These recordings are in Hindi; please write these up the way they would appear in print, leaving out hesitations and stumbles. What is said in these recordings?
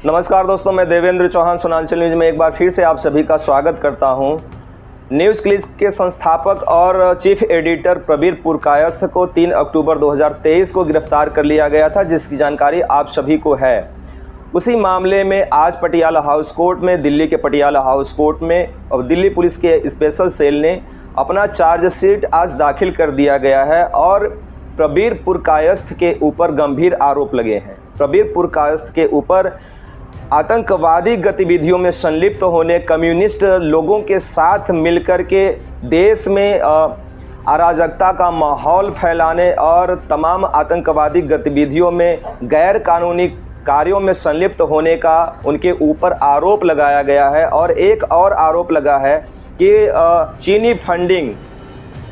नमस्कार दोस्तों, मैं देवेंद्र चौहान सोनांचल न्यूज़ में एक बार फिर से आप सभी का स्वागत करता हूं। न्यूज़ क्लिक के संस्थापक और चीफ एडिटर प्रबीर पुरकायस्थ को 3 अक्टूबर 2023 को गिरफ्तार कर लिया गया था, जिसकी जानकारी आप सभी को है। उसी मामले में आज पटियाला हाउस कोर्ट में, दिल्ली के पटियाला हाउस कोर्ट में और दिल्ली पुलिस के स्पेशल सेल ने अपना चार्जशीट आज दाखिल कर दिया गया है और प्रबीर पुरकायस्थ के ऊपर गंभीर आरोप लगे हैं। प्रबीर पुरकायस्थ के ऊपर आतंकवादी गतिविधियों में संलिप्त होने, कम्युनिस्ट लोगों के साथ मिलकर के देश में अराजकता का माहौल फैलाने और तमाम आतंकवादी गतिविधियों में गैर कानूनी कार्यों में संलिप्त होने का उनके ऊपर आरोप लगाया गया है। और एक और आरोप लगा है कि चीनी फंडिंग,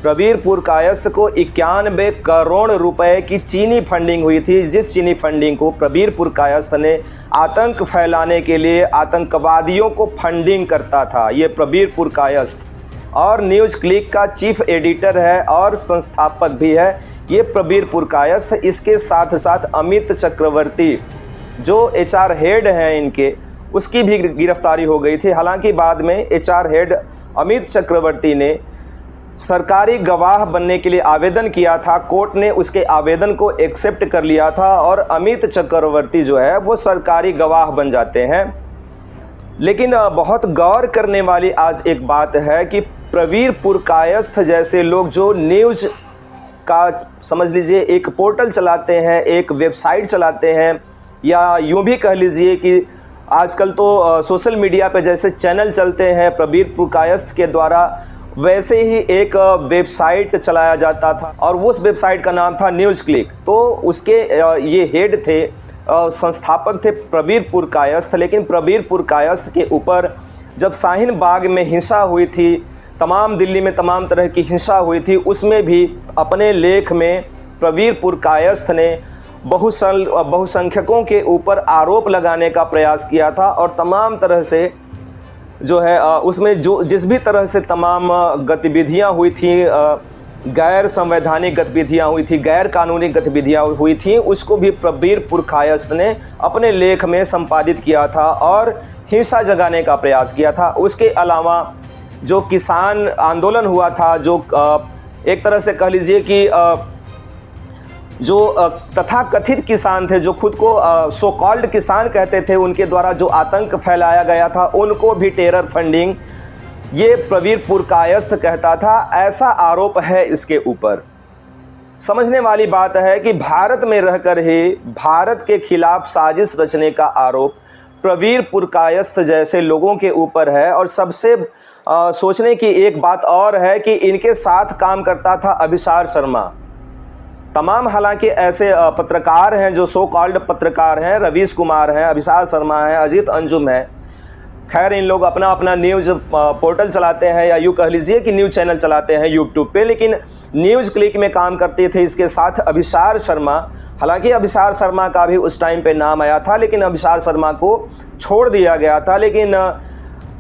प्रबीर पुरकायस्थ को 91 करोड़ रुपए की चीनी फंडिंग हुई थी, जिस चीनी फंडिंग को प्रबीर पुरकायस्थ ने आतंक फैलाने के लिए आतंकवादियों को फंडिंग करता था। ये प्रबीर पुरकायस्थ और न्यूज़ क्लिक का चीफ एडिटर है और संस्थापक भी है ये प्रबीर पुरकायस्थ। इसके साथ साथ अमित चक्रवर्ती जो एचआर हेड हैं इनके, उसकी भी गिरफ्तारी हो गई थी। हालांकि बाद में एचआर हेड अमित चक्रवर्ती ने सरकारी गवाह बनने के लिए आवेदन किया था, कोर्ट ने उसके आवेदन को एक्सेप्ट कर लिया था और अमित चक्रवर्ती जो है वो सरकारी गवाह बन जाते हैं। लेकिन बहुत गौर करने वाली आज एक बात है कि प्रबीर पुरकायस्थ जैसे लोग जो न्यूज़ का, समझ लीजिए, एक पोर्टल चलाते हैं, एक वेबसाइट चलाते हैं, या यूँ भी कह लीजिए कि आजकल तो सोशल मीडिया पे जैसे चैनल चलते हैं प्रबीर पुरकायस्थ के द्वारा, वैसे ही एक वेबसाइट चलाया जाता था और उस वेबसाइट का नाम था न्यूज़ क्लिक। तो उसके ये हेड थे, संस्थापक थे प्रबीर पुरकायस्थ। लेकिन प्रबीर पुरकायस्थ के ऊपर जब शाहीन बाग में हिंसा हुई थी, तमाम दिल्ली में तमाम तरह की हिंसा हुई थी, उसमें भी अपने लेख में प्रबीर पुरकायस्थ ने बहुसंख्यकों के ऊपर आरोप लगाने का प्रयास किया था और तमाम तरह से जो है उसमें जो जिस भी तरह से तमाम गतिविधियां हुई थी, गैर संवैधानिक गतिविधियां हुई थी, गैर कानूनी गतिविधियां हुई थी, उसको भी प्रबीर पुरकायस्थ ने अपने लेख में संपादित किया था और हिंसा जगाने का प्रयास किया था। उसके अलावा जो किसान आंदोलन हुआ था, जो एक तरह से कह लीजिए कि जो तथाकथित किसान थे, जो खुद को सो कॉल्ड किसान कहते थे, उनके द्वारा जो आतंक फैलाया गया था, उनको भी टेरर फंडिंग ये प्रबीर पुरकायस्थ कहता था, ऐसा आरोप है इसके ऊपर। समझने वाली बात है कि भारत में रहकर ही भारत के खिलाफ साजिश रचने का आरोप प्रबीर पुरकायस्थ जैसे लोगों के ऊपर है। और सबसे सोचने की एक बात और है कि इनके साथ काम करता था अभिसार शर्मा। तमाम हालांकि ऐसे पत्रकार हैं जो सो कॉल्ड पत्रकार हैं, रवीश कुमार हैं, अभिसार शर्मा हैं, अजीत अंजुम है। खैर, इन लोग अपना अपना न्यूज़ पोर्टल चलाते हैं, या यूँ कह लीजिए कि न्यूज़ चैनल चलाते हैं यूट्यूब पे। लेकिन न्यूज़ क्लिक में काम करते थे इसके साथ अभिसार शर्मा। हालांकि अभिसार शर्मा का भी उस टाइम पे नाम आया था, लेकिन अभिसार शर्मा को छोड़ दिया गया था। लेकिन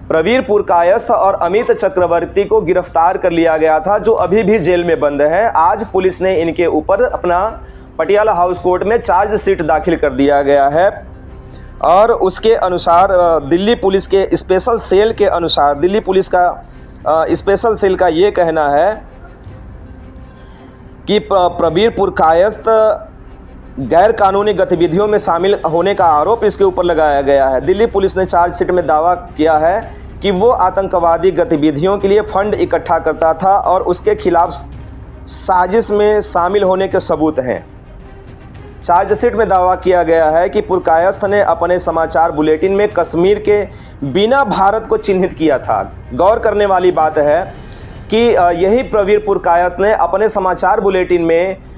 प्रबीर पुरकायस्थ और अमित चक्रवर्ती को गिरफ्तार कर लिया गया था, जो अभी भी जेल में बंद है। आज पुलिस ने इनके ऊपर अपना पटियाला हाउस कोर्ट में चार्जशीट दाखिल कर दिया गया है और उसके अनुसार दिल्ली पुलिस के स्पेशल सेल के अनुसार, दिल्ली पुलिस का स्पेशल सेल का ये कहना है कि प्रबीर पुरकायस्थ गैर कानूनी गतिविधियों में शामिल होने का आरोप इसके ऊपर लगाया गया है। दिल्ली पुलिस ने चार्जशीट में दावा किया है कि वो आतंकवादी गतिविधियों के लिए फंड इकट्ठा करता था और उसके खिलाफ साजिश में शामिल होने के सबूत हैं। चार्जशीट में दावा किया गया है कि पुरकायस्थ ने अपने समाचार बुलेटिन में कश्मीर के बिना भारत को चिन्हित किया था। गौर करने वाली बात है कि यही प्रबीर पुरकायस्थ ने अपने समाचार बुलेटिन में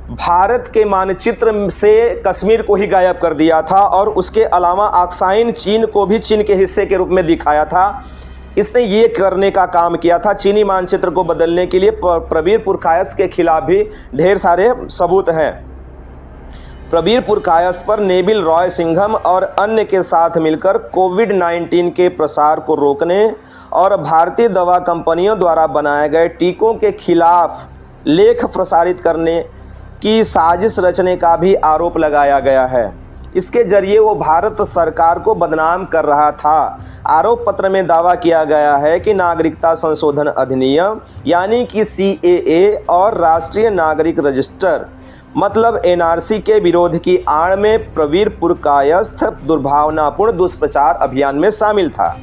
भारत के मानचित्र से कश्मीर को ही गायब कर दिया था और उसके अलावा ऑक्साइन चीन को भी चीन के हिस्से के रूप में दिखाया था। इसने ये करने का काम किया था, चीनी मानचित्र को बदलने के लिए। प्रबीर पुरकायस्थ के खिलाफ भी ढेर सारे सबूत हैं। प्रबीर पुरकायस्थ पर नेविल रॉय सिंघम और अन्य के साथ मिलकर कोविड-19 के प्रसार को रोकने और भारतीय दवा कंपनियों द्वारा बनाए गए टीकों के खिलाफ लेख प्रसारित करने की साजिश रचने का भी आरोप लगाया गया है। इसके जरिए वो भारत सरकार को बदनाम कर रहा था। आरोप पत्र में दावा किया गया है कि नागरिकता संशोधन अधिनियम यानी कि CAA और राष्ट्रीय नागरिक रजिस्टर मतलब NRC के विरोध की आड़ में प्रवीर पुरकायस्थ दुर्भावनापूर्ण दुष्प्रचार अभियान में शामिल था।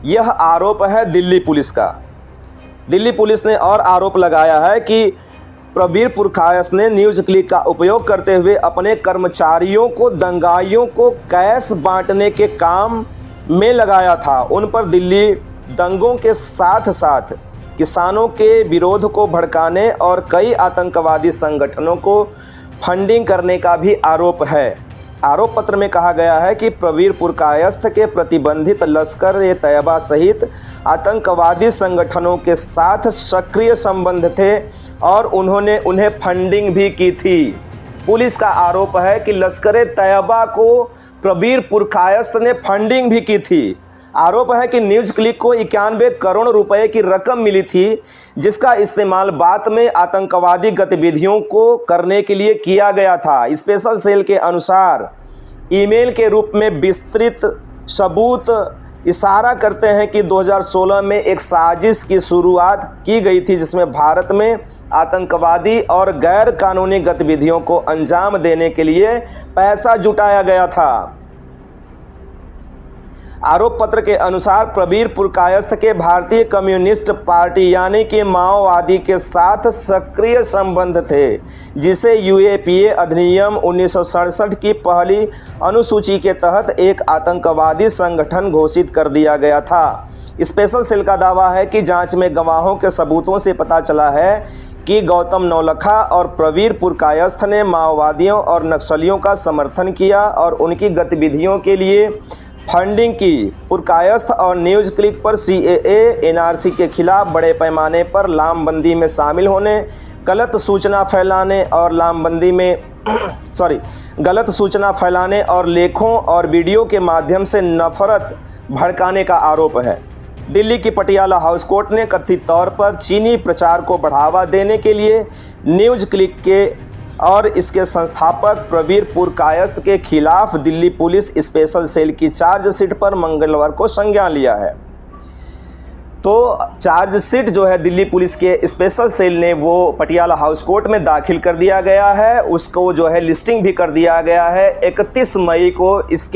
यह आरोप है दिल्ली पुलिस का। दिल्ली पुलिस ने और आरोप लगाया है कि प्रवीर पुरकायस्थ ने न्यूज़ क्लिक का उपयोग करते हुए अपने कर्मचारियों को दंगाइयों को कैश बांटने के काम में लगाया था। उन पर दिल्ली दंगों के साथ साथ किसानों के विरोध को भड़काने और कई आतंकवादी संगठनों को फंडिंग करने का भी आरोप है। आरोप पत्र में कहा गया है कि प्रवीर पुरकायस्थ के प्रतिबंधित लश्कर-ए-तैयबा सहित आतंकवादी संगठनों के साथ सक्रिय संबंध थे और उन्होंने उन्हें फंडिंग भी की थी। पुलिस का आरोप है कि लश्कर-ए-तैयबा को प्रवीर पुरकायस्थ ने फंडिंग भी की थी। आरोप है कि न्यूज़ क्लिक को 91 करोड़ रुपए की रकम मिली थी, जिसका इस्तेमाल बाद में आतंकवादी गतिविधियों को करने के लिए किया गया था। स्पेशल सेल के अनुसार ईमेल के रूप में विस्तृत सबूत इशारा करते हैं कि 2016 में एक साजिश की शुरुआत की गई थी, जिसमें भारत में आतंकवादी और गैर कानूनी गतिविधियों को अंजाम देने के लिए पैसा जुटाया गया था। आरोप पत्र के अनुसार प्रवीर पुरकायस्थ के भारतीय कम्युनिस्ट पार्टी यानी कि माओवादी के साथ सक्रिय संबंध थे, जिसे UAPA अधिनियम 1967 की पहली अनुसूची के तहत एक आतंकवादी संगठन घोषित कर दिया गया था। स्पेशल सेल का दावा है कि जांच में गवाहों के सबूतों से पता चला है कि गौतम नौलखा और प्रवीर पुरकायस्थ ने माओवादियों और नक्सलियों का समर्थन किया और उनकी गतिविधियों के लिए फंडिंग की। पुरकायस्थ और न्यूज़ क्लिक पर CAA NRC के खिलाफ बड़े पैमाने पर लामबंदी में शामिल होने, गलत सूचना फैलाने और लेखों और वीडियो के माध्यम से नफरत भड़काने का आरोप है। दिल्ली की पटियाला हाउस कोर्ट ने कथित तौर पर चीनी प्रचार को बढ़ावा देने के लिए न्यूज़ क्लिक के और इसके संस्थापक प्रवीर पुरकायस्थ के खिलाफ दिल्ली पुलिस स्पेशल सेल की चार्जशीट पर मंगलवार को संज्ञान लिया है। तो चार्जशीट जो है दिल्ली पुलिस के स्पेशल सेल ने वो पटियाला हाउस कोर्ट में दाखिल कर दिया गया है। उसको जो है लिस्टिंग भी कर दिया गया है। 31 मई को इस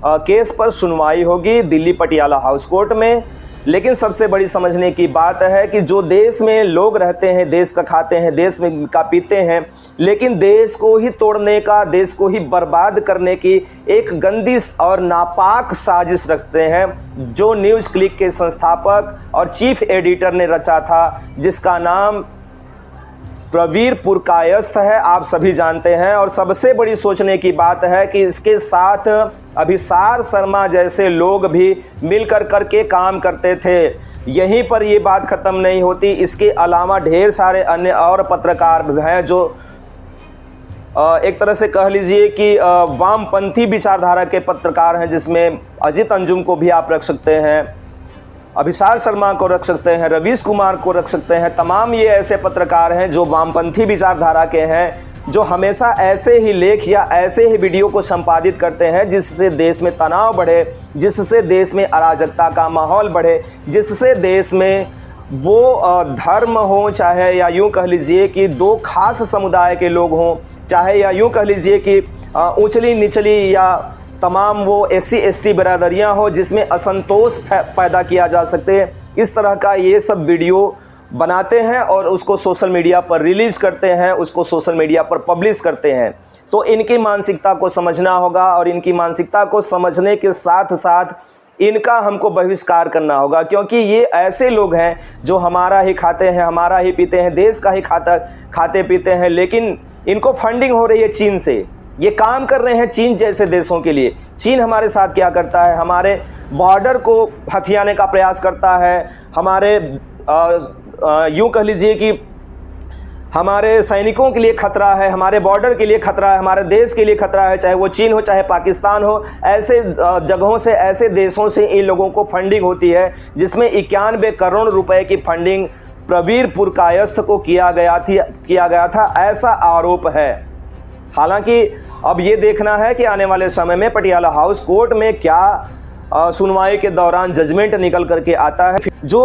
केस पर सुनवाई होगी दिल्ली पटियाला हाउस कोर्ट में। लेकिन सबसे बड़ी समझने की बात है कि जो देश में लोग रहते हैं, देश का खाते हैं, देश में का पीते हैं, लेकिन देश को ही तोड़ने का, देश को ही बर्बाद करने की एक गंदी और नापाक साजिश रखते हैं, जो न्यूज़ क्लिक के संस्थापक और चीफ एडिटर ने रचा था, जिसका नाम प्रवीर पुरकायस्थ है, आप सभी जानते हैं। और सबसे बड़ी सोचने की बात है कि इसके साथ अभिसार शर्मा जैसे लोग भी मिलकर करके काम करते थे। यहीं पर ये बात ख़त्म नहीं होती। इसके अलावा ढेर सारे अन्य और पत्रकार हैं जो एक तरह से कह लीजिए कि वामपंथी विचारधारा के पत्रकार हैं, जिसमें अजित अंजुम को भी आप रख सकते हैं, अभिसार शर्मा को रख सकते हैं, रवीश कुमार को रख सकते हैं। तमाम ये ऐसे पत्रकार हैं जो वामपंथी विचारधारा के हैं, जो हमेशा ऐसे ही लेख या ऐसे ही वीडियो को संपादित करते हैं जिससे देश में तनाव बढ़े, जिससे देश में अराजकता का माहौल बढ़े, जिससे देश में वो धर्म हो, चाहे या यूँ कह लीजिए कि दो खास समुदाय के लोग हों, चाहे या यूँ कह लीजिए कि ऊंचली निचली या तमाम वो SC ST बरादरियाँ हो, जिसमें असंतोष पैदा किया जा सकते। इस तरह का ये सब वीडियो बनाते हैं और उसको सोशल मीडिया पर रिलीज़ करते हैं, उसको सोशल मीडिया पर पब्लिश करते हैं। तो इनकी मानसिकता को समझना होगा और इनकी मानसिकता को समझने के साथ साथ इनका हमको बहिष्कार करना होगा, क्योंकि ये ऐसे लोग हैं जो हमारा ही खाते हैं, हमारा ही पीते हैं, देश का ही खाते पीते हैं, लेकिन इनको फंडिंग हो रही है चीन से। ये काम कर रहे हैं चीन जैसे देशों के लिए। चीन हमारे साथ क्या करता है? हमारे बॉर्डर को हथियाने का प्रयास करता है, हमारे यूँ कह लीजिए कि हमारे सैनिकों के लिए खतरा है, हमारे बॉर्डर के लिए खतरा है, हमारे देश के लिए खतरा है, चाहे वो चीन हो चाहे पाकिस्तान हो। ऐसे जगहों से, ऐसे देशों से इन लोगों को फंडिंग होती है, जिसमें 91 करोड़ रुपए की फंडिंग प्रवीर पुरकायस्थ को किया गया था, ऐसा आरोप है। हालांकि अब ये देखना है कि आने वाले समय में पटियाला हाउस कोर्ट में क्या सुनवाई के दौरान जजमेंट निकल करके आता है। जो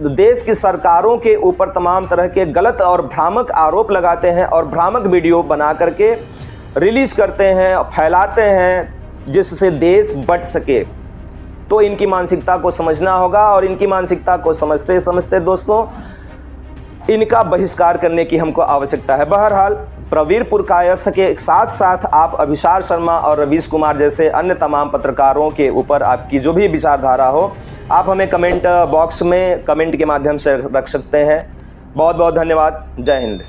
देश की सरकारों के ऊपर तमाम तरह के गलत और भ्रामक आरोप लगाते हैं और भ्रामक वीडियो बना करके रिलीज करते हैं, फैलाते हैं, जिससे देश बट सके, तो इनकी मानसिकता को समझना होगा। और इनकी मानसिकता को समझते समझते दोस्तों इनका बहिष्कार करने की हमको आवश्यकता है। बहरहाल प्रवीर पुरकायस्थ के साथ साथ आप अभिसार शर्मा और रवीश कुमार जैसे अन्य तमाम पत्रकारों के ऊपर आपकी जो भी विचारधारा हो, आप हमें कमेंट बॉक्स में कमेंट के माध्यम से रख सकते हैं। बहुत बहुत धन्यवाद। जय हिंद।